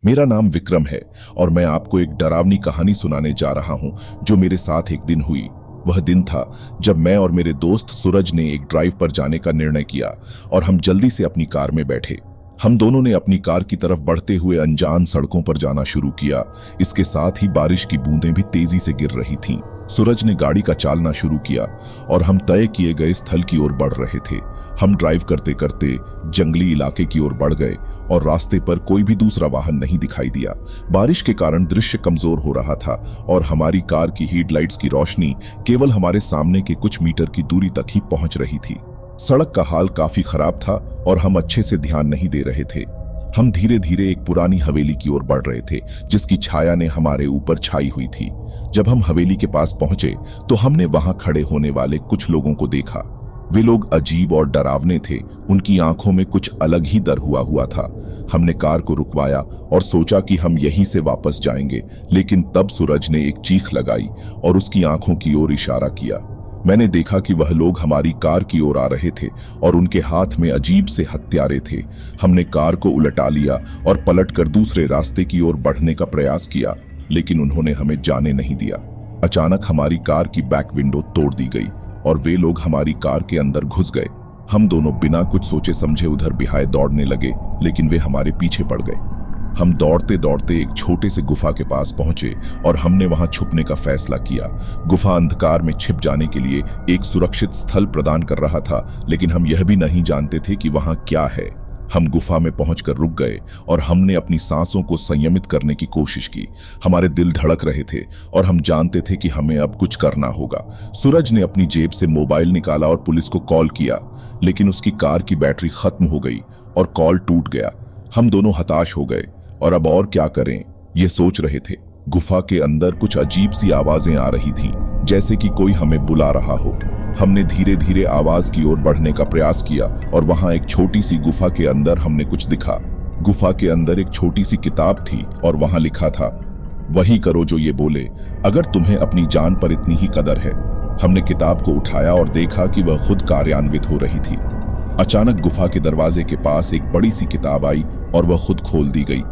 मेरा नाम विक्रम है और मैं आपको एक डरावनी कहानी सुनाने जा रहा हूं जो मेरे साथ एक दिन हुई। वह दिन था जब मैं और मेरे दोस्त सूरज ने एक ड्राइव पर जाने का निर्णय किया और हम जल्दी से अपनी कार में बैठे। हम दोनों ने अपनी कार की तरफ बढ़ते हुए अनजान सड़कों पर जाना शुरू किया। इसके साथ ही बारिश की बूंदें भी तेजी से गिर रही थीं। सूरज ने गाड़ी का चालना शुरू किया और हम तय किए गए स्थल की ओर बढ़ रहे थे। हम ड्राइव करते करते जंगली इलाके की ओर बढ़ गए और रास्ते पर कोई भी दूसरा वाहन नहीं दिखाई दिया। बारिश के कारण दृश्य कमजोर हो रहा था और हमारी कार की हेडलाइट्स की रोशनी केवल हमारे सामने के कुछ मीटर की दूरी तक ही पहुंच रही थी। सड़क का हाल काफी खराब था और हम अच्छे से ध्यान नहीं दे रहे थे। हम धीरे धीरे एक पुरानी हवेली की ओर बढ़ रहे थे जिसकी छाया ने हमारे ऊपर छाई हुई थी। जब हम हवेली के पास पहुंचे तो हमने वहां खड़े होने वाले कुछ लोगों को देखा। वे लोग अजीब और डरावने थे। उनकी आंखों में कुछ अलग ही डर हुआ था। हमने कार को रुकवाया और सोचा कि हम यहीं से वापस जाएंगे, लेकिन तब सूरज ने एक चीख लगाई और उसकी आंखों की ओर इशारा किया। मैंने देखा कि वह लोग हमारी कार की ओर आ रहे थे और उनके हाथ में अजीब से हथियारे थे। हमने कार को उलटा लिया और पलटकर दूसरे रास्ते की ओर बढ़ने का प्रयास किया, लेकिन उन्होंने हमें जाने नहीं दिया। अचानक हमारी कार की बैक विंडो तोड़ दी गई और वे लोग हमारी कार के अंदर घुस गए। हम दोनों बिना कुछ सोचे समझे उधर बिहाए दौड़ने लगे, लेकिन वे हमारे पीछे पड़ गए। हम दौड़ते दौड़ते एक छोटे से गुफा के पास पहुंचे और हमने वहां छुपने का फैसला किया। गुफा अंधकार में छिप जाने के लिए एक सुरक्षित स्थल प्रदान कर रहा था, लेकिन हम यह भी नहीं जानते थे कि वहां क्या है। हम गुफा में पहुंचकर रुक गए और हमने अपनी सांसों को संयमित करने की कोशिश की। हमारे दिल धड़क रहे थे और हम जानते थे कि हमें अब कुछ करना होगा। सूरज ने अपनी जेब से मोबाइल निकाला और पुलिस को कॉल किया, लेकिन उसकी कार की बैटरी खत्म हो गई और कॉल टूट गया। हम दोनों हताश हो गए और अब और क्या करें ये सोच रहे थे। गुफा के अंदर कुछ अजीब सी आवाजें आ रही थीं, जैसे कि कोई हमें बुला रहा हो। हमने धीरे धीरे आवाज की ओर बढ़ने का प्रयास किया और वहां एक छोटी सी गुफा के अंदर हमने कुछ दिखा। गुफा के अंदर एक छोटी सी किताब थी और वहां लिखा था, वही करो जो ये बोले, अगर तुम्हें अपनी जान पर इतनी ही कदर है। हमने किताब को उठाया और देखा कि वह खुद कार्यान्वित हो रही थी। अचानक गुफा के दरवाजे के पास एक बड़ी सी किताब आई और वह खुद खोल दी गई।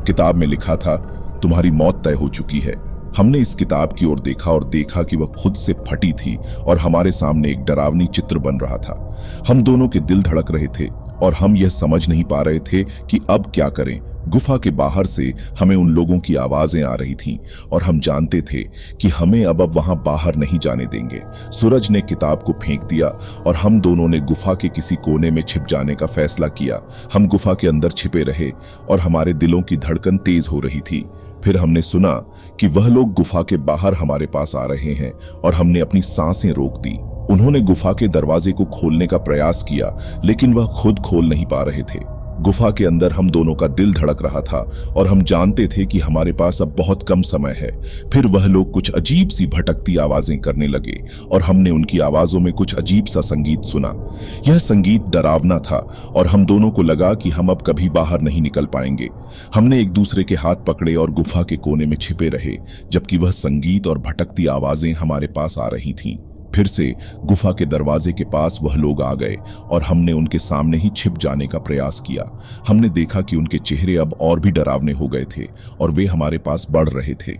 किताब में लिखा था, तुम्हारी मौत तय हो चुकी है। हमने इस किताब की ओर देखा और देखा कि वह खुद से फटी थी और हमारे सामने एक डरावनी चित्र बन रहा था। हम दोनों के दिल धड़क रहे थे और हम यह समझ नहीं पा रहे थे कि अब क्या करें। गुफा के बाहर से हमें उन लोगों की आवाजें आ रही थीं और हम जानते थे कि हमें अब वहां बाहर नहीं जाने देंगे। सूरज ने किताब को फेंक दिया और हम दोनों ने गुफा के किसी कोने में छिप जाने का फैसला किया। हम गुफा के अंदर छिपे रहे और हमारे दिलों की धड़कन तेज हो रही थी। फिर हमने सुना कि वह लोग गुफा के बाहर हमारे पास आ रहे हैं और हमने अपनी सांसें रोक दी। उन्होंने गुफा के दरवाजे को खोलने का प्रयास किया, लेकिन वह खुद खोल नहीं पा रहे थे। गुफा के अंदर हम दोनों का दिल धड़क रहा था और हम जानते थे कि हमारे पास अब बहुत कम समय है। फिर वह लोग कुछ अजीब सी भटकती आवाजें करने लगे और हमने उनकी आवाजों में कुछ अजीब सा संगीत सुना। यह संगीत डरावना था और हम दोनों को लगा कि हम अब कभी बाहर नहीं निकल पाएंगे। हमने एक दूसरे के हाथ पकड़े और गुफा के कोने में छिपे रहे, जबकि वह संगीत और भटकती आवाजें हमारे पास आ रही थीं। फिर से गुफा के दरवाजे के पास वह लोग आ गए और हमने उनके सामने ही छिप जाने का प्रयास किया। हमने देखा कि उनके चेहरे अब और भी डरावने हो गए थे और वे हमारे पास बढ़ रहे थे।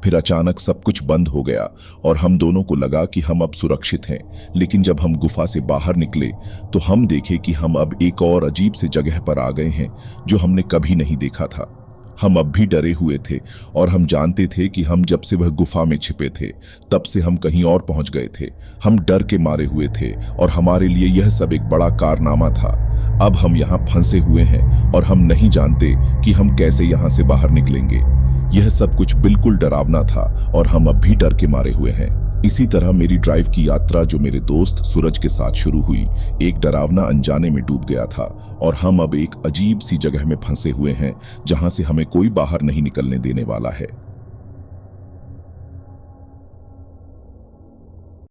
फिर अचानक सब कुछ बंद हो गया और हम दोनों को लगा कि हम अब सुरक्षित हैं। लेकिन जब हम गुफा से बाहर निकले तो हम देखे कि हम अब एक और अजीब सी जगह पर आ गए हैं जो हमने कभी नहीं देखा था। हम अब भी डरे हुए थे और हम जानते थे कि हम जब से वह गुफा में छिपे थे तब से हम कहीं और पहुंच गए थे। हम डर के मारे हुए थे और हमारे लिए यह सब एक बड़ा कारनामा था। अब हम यहाँ फंसे हुए हैं और हम नहीं जानते कि हम कैसे यहाँ से बाहर निकलेंगे। यह सब कुछ बिल्कुल डरावना था और हम अब भी डर के मारे हुए हैं। इसी तरह मेरी ड्राइव की यात्रा जो मेरे दोस्त सूरज के साथ शुरू हुई, एक डरावना अनजाने में डूब गया था और हम अब एक अजीब सी जगह में फंसे हुए हैं जहां से हमें कोई बाहर नहीं निकलने देने वाला है।